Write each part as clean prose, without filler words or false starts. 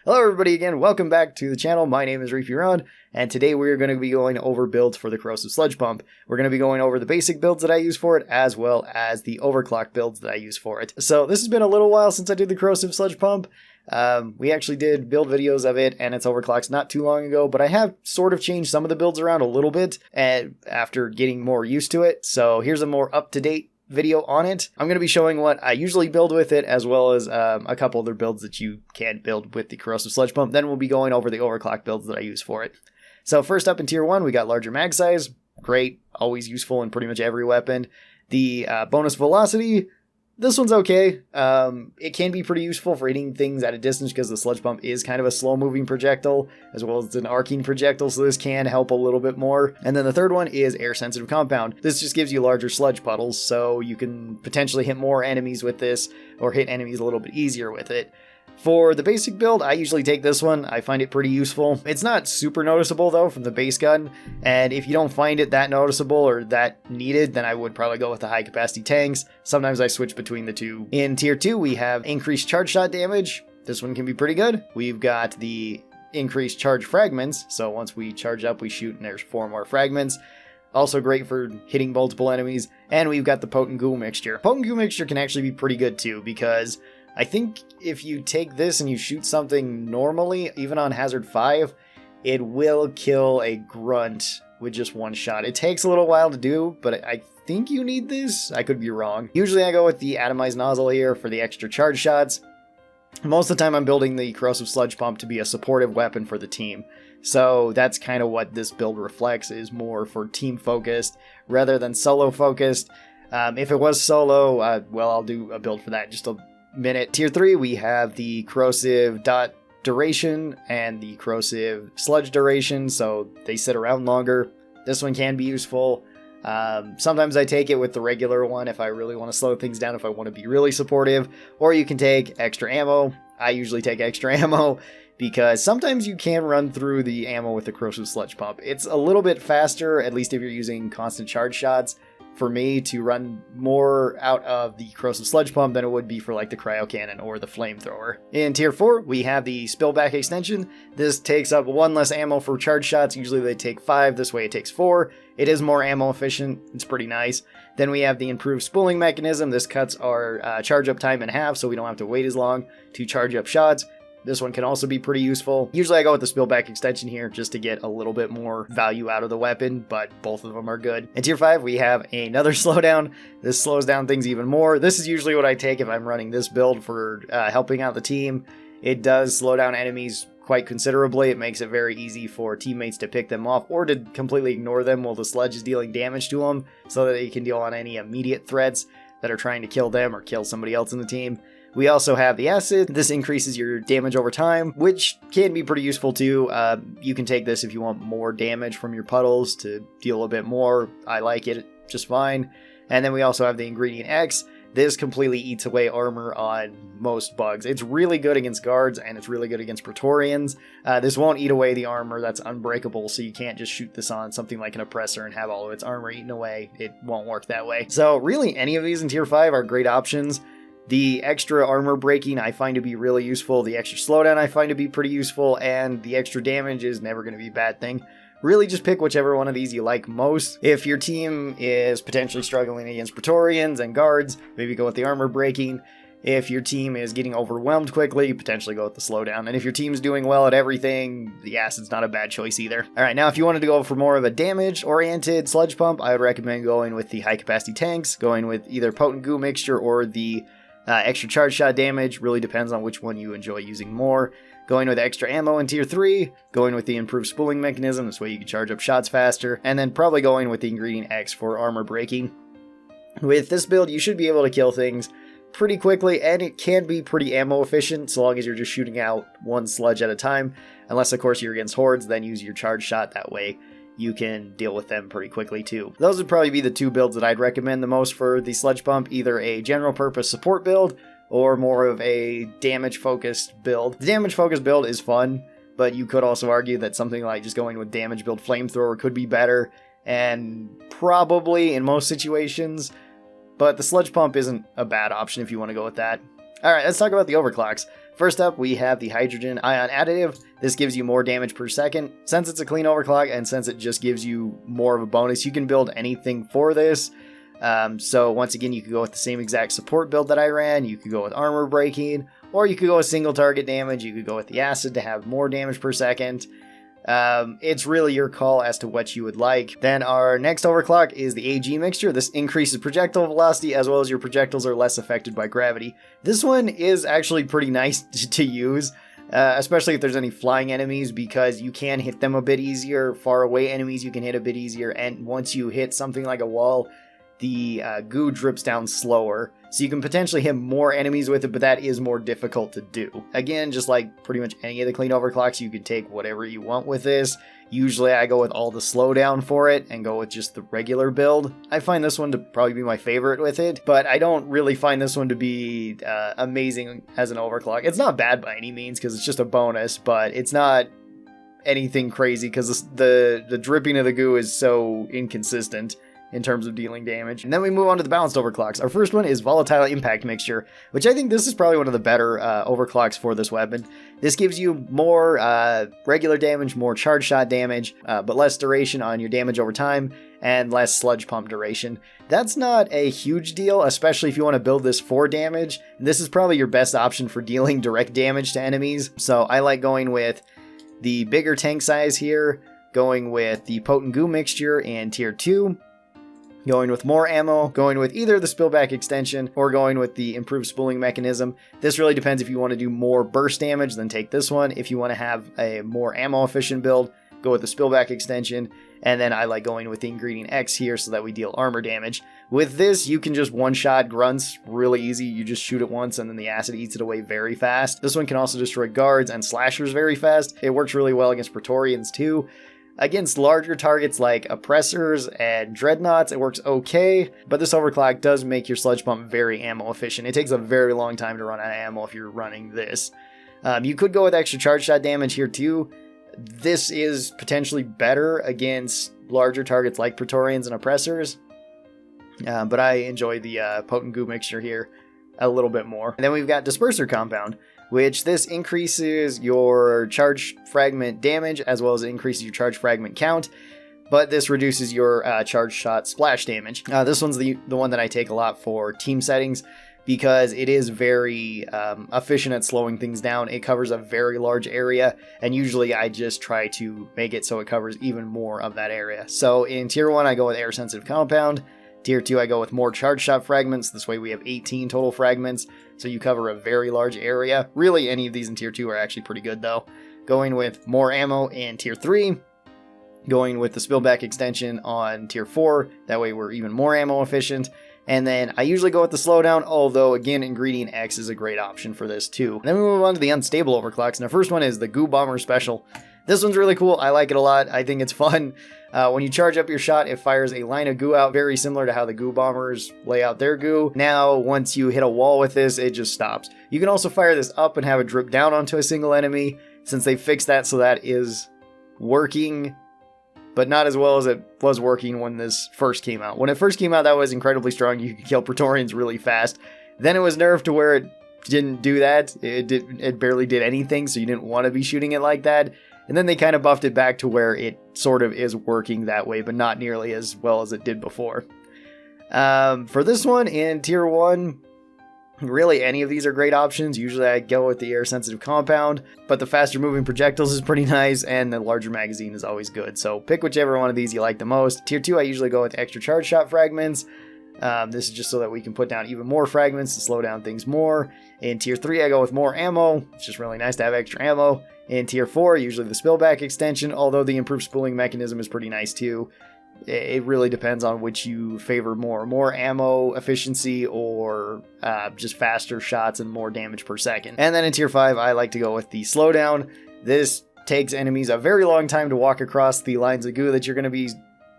Hello everybody again, welcome back to the channel. My name is Reefy, and today we're going to be going over builds for the Corrosive Sludge Pump. We're going to be going over the basic builds that I use for it, as well as the overclock builds that I use for it. So this has been a little while since I did the Corrosive Sludge Pump. We actually did build videos of it and its overclocks not too long ago, but I have sort of changed some of the builds around a little bit after getting more used to it. So here's a more up-to-date video on it. I'm going to be showing what I usually build with it, as well as a couple other builds that you can build with the Corrosive Sludge Pump. Then we'll be going over the overclock builds that I use for it. So first up in tier 1, we got larger mag size. Great, always useful in pretty much every weapon. The bonus velocity, this one's okay. It can be pretty useful for hitting things at a distance because the Sludge Pump is kind of a slow-moving projectile, as well as an arcing projectile, so this can help a little bit more. And then the third one is air-sensitive compound. This just gives you larger sludge puddles, so you can potentially hit more enemies with this, or hit enemies a little bit easier with it. For the basic build, I usually take this one. I find it pretty useful. It's not super noticeable, though, from the base gun, and if you don't find it that noticeable or that needed, then I would probably go with the high-capacity tanks. Sometimes I switch between the two. In Tier 2, we have increased charge shot damage. This one can be pretty good. We've got the increased charge fragments, so once we charge up, we shoot, and there's 4 more fragments. Also great for hitting multiple enemies. And we've got the potent goo mixture. Potent goo mixture can actually be pretty good, too, because I think if you take this and you shoot something normally, even on Hazard 5, it will kill a grunt with just one shot. It takes a little while to do, but I think you need this. I could be wrong. Usually I go with the atomized nozzle here for the extra charge shots. Most of the time I'm building the Corrosive Sludge Pump to be a supportive weapon for the team. So that's kind of what this build reflects, is more for team focused rather than solo focused. If it was solo, well, I'll do a build for that in just a minute. Tier 3, we have the corrosive dot duration and the corrosive sludge duration, so they sit around longer. This one can be useful. Sometimes I take it with the regular one if I really want to slow things down, if I want to be really supportive, or you can take extra ammo. I usually take extra ammo because sometimes you can run through the ammo with the Corrosive Sludge Pump. It's a little bit faster, at least if you're using constant charge shots, for me to run more out of the Corrosive Sludge Pump than it would be for like the Cryo Cannon or the Flamethrower. In Tier 4, we have the Spillback Extension. This takes up 1 less ammo for charge shots. Usually they take 5, this way it takes 4. It is more ammo efficient, it's pretty nice. Then we have the Improved Spooling Mechanism. This cuts our charge up time in half, so we don't have to wait as long to charge up shots. This one can also be pretty useful. Usually I go with the Spillback Extension here just to get a little bit more value out of the weapon, but both of them are good. In Tier 5, we have another slowdown. This slows down things even more. This is usually what I take if I'm running this build for helping out the team. It does slow down enemies quite considerably. It makes it very easy for teammates to pick them off or to completely ignore them while the sludge is dealing damage to them, so that they can deal on any immediate threats that are trying to kill them or kill somebody else in the team. We also have the acid. This increases your damage over time, which can be pretty useful too. You can take this if you want more damage from your puddles to deal a bit more. I like it just fine. And then we also have the ingredient X. This completely eats away armor on most bugs. It's really good against guards, and it's really good against Praetorians. This won't eat away the armor that's unbreakable, so you can't just shoot this on something like an oppressor and have all of its armor eaten away. It won't work that way. So really, any of these in Tier 5 are great options. The extra armor breaking I find to be really useful, the extra slowdown I find to be pretty useful, and the extra damage is never going to be a bad thing. Really just pick whichever one of these you like most. If your team is potentially struggling against Praetorians and guards, maybe go with the armor breaking. If your team is getting overwhelmed quickly, potentially go with the slowdown. And if your team's doing well at everything, the acid's not a bad choice either. Alright, now if you wanted to go for more of a damage-oriented sludge pump, I would recommend going with the high-capacity tanks, going with either potent goo mixture or the extra charge shot damage. Really depends on which one you enjoy using more. Going with extra ammo in Tier 3, going with the improved spooling mechanism, this way you can charge up shots faster, and then probably going with the ingredient X for armor breaking. With this build, you should be able to kill things pretty quickly, and it can be pretty ammo efficient, so long as you're just shooting out 1 sludge at a time. Unless, of course, you're against hordes, then use your charge shot. That way you can deal with them pretty quickly too. Those would probably be the 2 builds that I'd recommend the most for the Sludge Pump, either a general purpose support build or more of a damage focused build. The damage focused build is fun, but you could also argue that something like just going with damage build Flamethrower could be better, and probably in most situations, but the Sludge Pump isn't a bad option if you want to go with that. Alright, let's talk about the overclocks. First up, we have the hydrogen ion additive. This gives you more damage per second. Since it's a clean overclock and since it just gives you more of a bonus, you can build anything for this. So once again, you could go with the same exact support build that I ran. You could go with armor breaking, or you could go with single target damage. You could go with the acid to have more damage per second. It's really your call as to what you would like. Then our next overclock is the AG mixture. This increases projectile velocity as well as your projectiles are less affected by gravity. This one is actually pretty nice to use, especially if there's any flying enemies, because you can hit them a bit easier. Far away enemies you can hit a bit easier, and once you hit something like a wall, the goo drips down slower, so you can potentially hit more enemies with it, but that is more difficult to do. Again, just like pretty much any of the clean overclocks, you can take whatever you want with this. Usually I go with all the slowdown for it and go with just the regular build. I find this one to probably be my favorite with it, but I don't really find this one to be amazing as an overclock. It's not bad by any means because it's just a bonus, but it's not anything crazy because the dripping of the goo is so inconsistent in terms of dealing damage. And then we move on to the balanced overclocks. Our first one is Volatile Impact Mixture, which I think this is probably one of the better overclocks for this weapon. This gives you more regular damage, more charge shot damage, but less duration on your damage over time, and less sludge pump duration. That's not a huge deal, especially if you want to build this for damage. This is probably your best option for dealing direct damage to enemies. So I like going with the bigger tank size here, going with the Potent Goo Mixture in Tier 2, going with more ammo, going with either the spillback extension or going with the improved spooling mechanism. This really depends. If you want to do more burst damage, then take this one. If you want to have a more ammo efficient build, go with the spillback extension. And then I like going with the ingredient X here so that we deal armor damage. With this, you can just one-shot grunts really easy. You just shoot it once and then the acid eats it away very fast. This one can also destroy guards and slashers very fast. It works really well against Praetorians too. Against larger targets like oppressors and dreadnoughts, it works okay, but this overclock does make your sludge pump very ammo efficient. It takes a very long time to run out of ammo if you're running this. You could go with extra charge shot damage here too. This is potentially better against larger targets like Praetorians and oppressors, but I enjoy the Potent Goo Mixture here a little bit more. And then we've got Disperser Compound, which this increases your charge fragment damage as well as it increases your charge fragment count, but this reduces your charge shot splash damage. This one's the one that I take a lot for team settings because it is very efficient at slowing things down. It covers a very large area, and usually I just try to make it so it covers even more of that area. So in Tier 1, I go with Air Sensitive Compound. Tier 2, I go with more charge shot fragments. This way we have 18 total fragments, so you cover a very large area. Really, any of these in Tier 2 are actually pretty good, though. Going with more ammo in Tier 3. Going with the spillback extension on Tier 4. That way we're even more ammo efficient. And then I usually go with the slowdown, although, again, Ingredient X is a great option for this, too. And then we move on to the unstable overclocks, and the first one is the Goo Bomber Special. This one's really cool. I like it a lot. I think it's fun. When you charge up your shot, it fires a line of goo out, very similar to how the Goo Bombers lay out their goo. Now, once you hit a wall with this, it just stops. You can also fire this up and have it drip down onto a single enemy, since they fixed that so that is working, but not as well as it was working when this first came out. When it first came out, that was incredibly strong. You could kill Praetorians really fast. Then it was nerfed to where it didn't do that. It barely did anything, so you didn't want to be shooting it like that. And then they kind of buffed it back to where it sort of is working that way, but not nearly as well as it did before. For this one in Tier 1, really any of these are great options. Usually I go with the Air Sensitive Compound, but the faster moving projectiles is pretty nice, and the larger magazine is always good. So pick whichever one of these you like the most. Tier 2, I usually go with extra charge shot fragments. This is just so that we can put down even more fragments to slow down things more. In Tier 3, I go with more ammo. It's just really nice to have extra ammo. In Tier 4, usually the spillback extension, although the improved spooling mechanism is pretty nice too. It really depends on which you favor more ammo efficiency or just faster shots and more damage per second. And then in Tier 5, I like to go with the slowdown. This takes enemies a very long time to walk across the lines of goo that you're going to be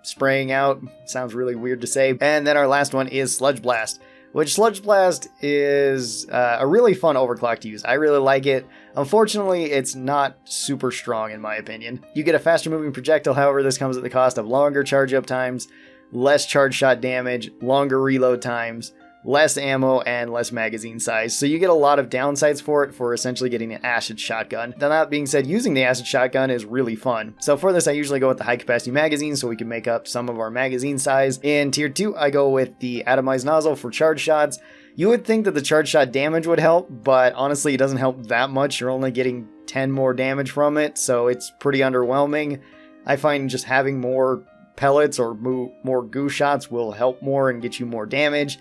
spraying out. Sounds really weird to say. And then our last one is Sludge Blast, which Sludge Blast is a really fun overclock to use. I really like it. Unfortunately, it's not super strong in my opinion. You get a faster moving projectile, however, this comes at the cost of longer charge up times, less charge shot damage, longer reload times, less ammo, and less magazine size. So you get a lot of downsides for it for essentially getting an acid shotgun. Now that being said, using the acid shotgun is really fun. So for this, I usually go with the high capacity magazine so we can make up some of our magazine size. In tier 2, I go with the atomized nozzle for charge shots. You would think that the charge shot damage would help, but honestly it doesn't help that much. You're only getting 10 more damage from it, so it's pretty underwhelming. I find just having more pellets or more goo shots will help more and get you more damage.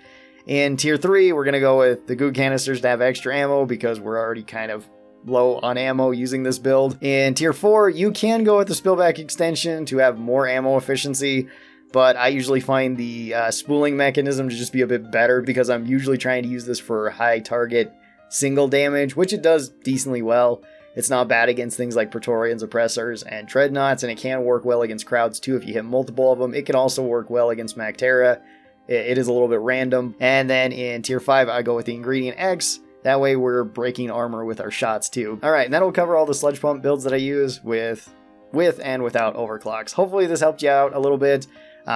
In tier 3, we're going to go with the goo canisters to have extra ammo because we're already kind of low on ammo using this build. In tier 4, you can go with the spillback extension to have more ammo efficiency, but I usually find the spooling mechanism to just be a bit better because I'm usually trying to use this for high target single damage, which it does decently well. It's not bad against things like Praetorians, Oppressors, and Dreadnoughts, and it can work well against crowds too if you hit multiple of them. It can also work well against Mactera. It is a little bit random. And then in tier 5, I go with the Ingredient X. That way we're breaking armor with our shots too. Alright, and that'll cover all the sludge pump builds that I use with and without overclocks. Hopefully this helped you out a little bit.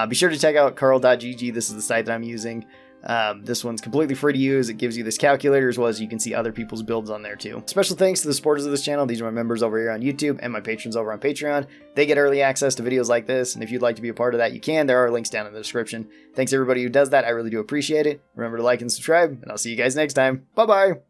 Be sure to check out Karl.gg. This is the site that I'm using. This one's completely free to use. It gives you this calculator as well as you can see other people's builds on there too. Special thanks to the supporters of this channel. These are my members over here on YouTube and my patrons over on Patreon. They get early access to videos like this, and if you'd like to be a part of that, you can. There are links down in the description. Thanks everybody who does that. I really do appreciate it. Remember to like and subscribe, and I'll see you guys next time. Bye-bye!